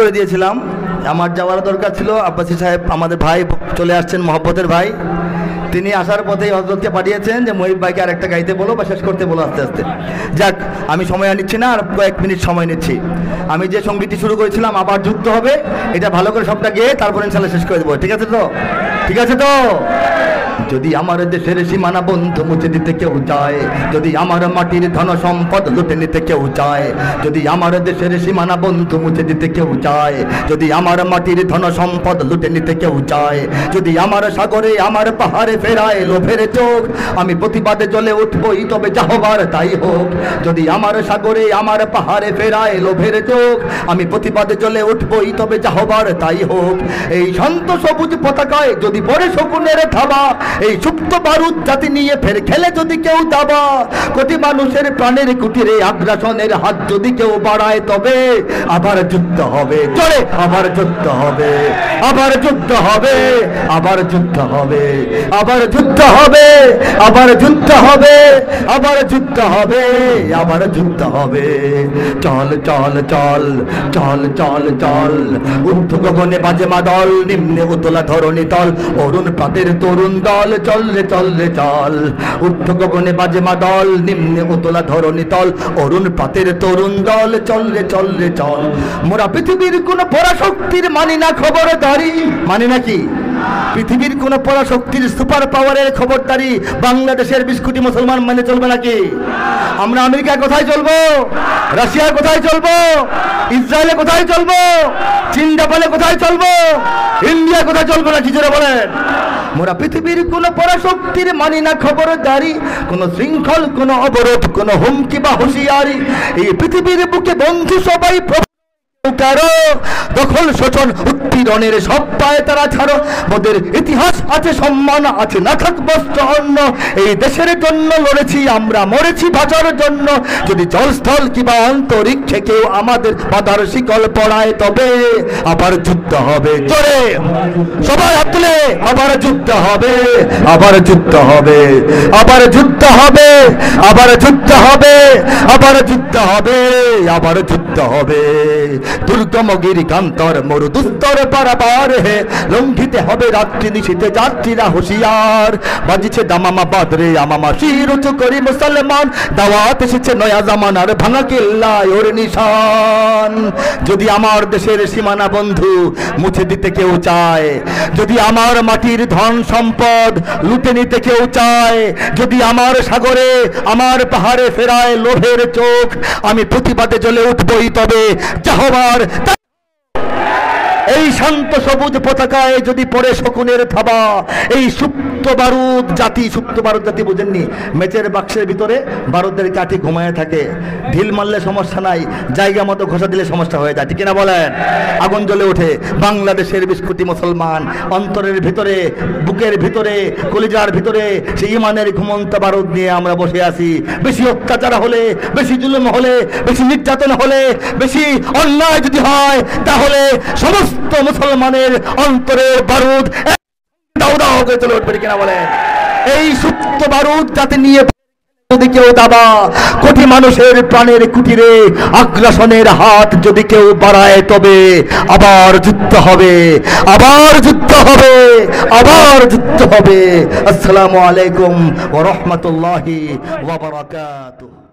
করে দিয়েছিলাম, আমার যাওয়ার দরকার ছিল। আব্বাসী সাহেব আমাদের ভাই চলে আসছেন, মহব্বতের ভাই, তিনি আসার পথেই হযরতকে পাঠিয়েছেন যে মহিব ভাইকে আরেকটা গাইতে বলো বা শেষ করতে বলো আস্তে আস্তে। যাক, আমি সময় নিচ্ছি না, আর কয়েক মিনিট সময় নিচ্ছি। আমি যে সঙ্গীতটি শুরু করেছিলাম, আবার যুদ্ধ হবে, এটা ভালো করে সবটা গেয়ে তারপর ইনশাআল্লাহ শেষ করে দেবো। ঠিক আছে তো? ঠিক আছে তো? যদি আমার দেশের সীমানা বন্ধ মুছে দিতে কেউ চায়, যদি আমার মাটির ধন সম্পদ লুটে নিতে কেউ চায়, যদি আমার দেশের সীমানা বন্ধ মুছে দিতে কেউ চায়, যদি আমার মাটির ধন সম্পদ লুটে নিতে কেউ চায়, যদি আমার সাগরে আমার পাহাড়ে ফেরায় লোভের চোখ, আমি প্রতিবাদে জ্বলে উঠবই তবে যা হবার তাই হোক। যদি আমার সাগরে আমার পাহাড়ে ফেরায় লোভের চোখ, আমি প্রতিবাদে জ্বলে উঠবই তবে যা হবার তাই হোক। এই শান্ত সবুজ পতাকায় যদি পড়ে শকুনের থাবা, এই সুপ্ত বারুদ জাতি নিয়ে ফের খেলে যদি কেউ দাবা, কোটি মানুষের প্রাণের কুটিরে আগ্রাসনের হাত যদি কেউ বাড়ায়, তবে আবার যুদ্ধ হবে। চলে আবার যুদ্ধ হবে, আবার যুদ্ধ হবে, আবার যুদ্ধ হবে, আবার যুদ্ধ হবে, আবার যুদ্ধ হবে, আবার যুদ্ধ হবে, আবার যুদ্ধ হবে। চল চল চল চল চল চল, ঊর্ধ্ব গগনে বাজে মাদল, নিম্নে উতলা ধরণী তল, অরুণ প্রাতের তরুণ দল, চল রে চল রে চল। ঊর্ধ্ব গগনে বাজে মাদল, নিম্নে উতলা ধরণী তল, অরুণ প্রাতের তরুণ দল, চল রে চল রে চল। মোরা পৃথিবীর কোন পরাশক্তির মানি না খবরদারি, মানি নাকি? পৃথিবীর কোন পরাশক্তির সুপার পাওয়ারের খবরদারি বাংলাদেশের 20 কোটি মুসলমান মানে চলবে নাকি? আমরা আমেরিকা কোথায় চলবো? রাশিয়া কোথায় চলবো? ইসরায়েলে কোথায় চলবো? চীন জাপানে কোথায় চলবো? ইন্ডিয়া কোথায় চলবো না? কি জোরে বলেন? মোরা পৃথিবীর কোন পরাশক্তির মানি না খবরদারি, কোন শৃঙ্খল, কোন অবরোধ, কোন হুমকি বা হুঁশিয়ারি। এই পৃথিবীর বুকে বন্ধু সবাই কারো দখল শোষণ উৎপীড়নের সব পায় তারা ছাড়ো। ওদের ইতিহাস আছে, সম্মান আছে, না থাক বস্ত্র অন্য। এই দেশের জন্য লড়েছি আমরা, মরেছি বাঁচার জন্য। যদি জলস্থল কিংবা অন্তরিক্ষে কেউ আমাদের বাধার শিকল পড়ায়, তবে আবার যুদ্ধ হবে। চলে সবাই হাত তুলে, আবার যুদ্ধ হবে, আবার যুদ্ধ হবে, আবার যুদ্ধ হবে, আবার যুদ্ধ হবে, আবার যুদ্ধ হবে, আবার যুদ্ধ হবে। দুর্গম গিরিকান্তর মরু দুস্তর পারাবার হে, লঙ্ঘিতে হবে রাত্রি নিশীতে যাত্রীরা হুঁশিয়ার। বাজিছে দামামা বাদরে আমামা, শির উঁচু করি মুসলমান, দাওয়াত এসেছে নয়া জামানার ভাঙা কিল্লায় ওর নিশান। যদি আমার দেশের সীমানা বন্ধু মুছে দিতে কেউ চায়, যদি আমার মাটির ধন সম্পদ লুটে নিতে কেউ চায়, যদি আমার সাগরে আমার পাহাড়ে ফেরায় লোভের চোখ, আমি প্রতিবাদে জ্বলে উঠবই তবে যা হবার। এই শান্ত সবুজ পতাকায় যদি পড়ে শকুনের থাবা, এই সুপ্ত বারুদ জাতি, সুপ্ত বারুদ জাতি বুঝেননি? মেচের বাক্সের ভিতরে বারুদের কাঠি ঘুমায় থাকে, ঢিল মারলে সমস্যা নাই, জায়গা মতো ঘষা দিলে সমস্যা হয়ে যায়। ঠিক কিনা বলেন? আগুন জ্বলে ওঠে। বাংলাদেশের 20 কোটি মুসলমান অন্তরের ভিতরে, বুকের ভিতরে, কলিজার ভিতরে সেই ইমানের ঘুমন্ত বারুদ নিয়ে আমরা বসে আছি। বেশি অত্যাচার হলে, বেশি জুলুম হলে, বেশি নির্যাতন হলে, বেশি অন্যায় যদি হয়, তাহলে সমস্ত মুসলমানের অন্তরের বারুদ দাও দাও করে চলে উঠবে। কিনা বলেন? এই সুপ্ত বারুদ যাতে নিয়ে যদি কেউ দাবা, কোটি মানুষের প্রাণের কুটিরে আগ্রাসনের হাত যদি কেউ বাড়ায়, তবে আবার যুদ্ধ হবে, আবার যুদ্ধ হবে, আবার যুদ্ধ হবে। আসসালামু আলাইকুম ওয়া রাহমাতুল্লাহি ওয়া বারাকাতুহু।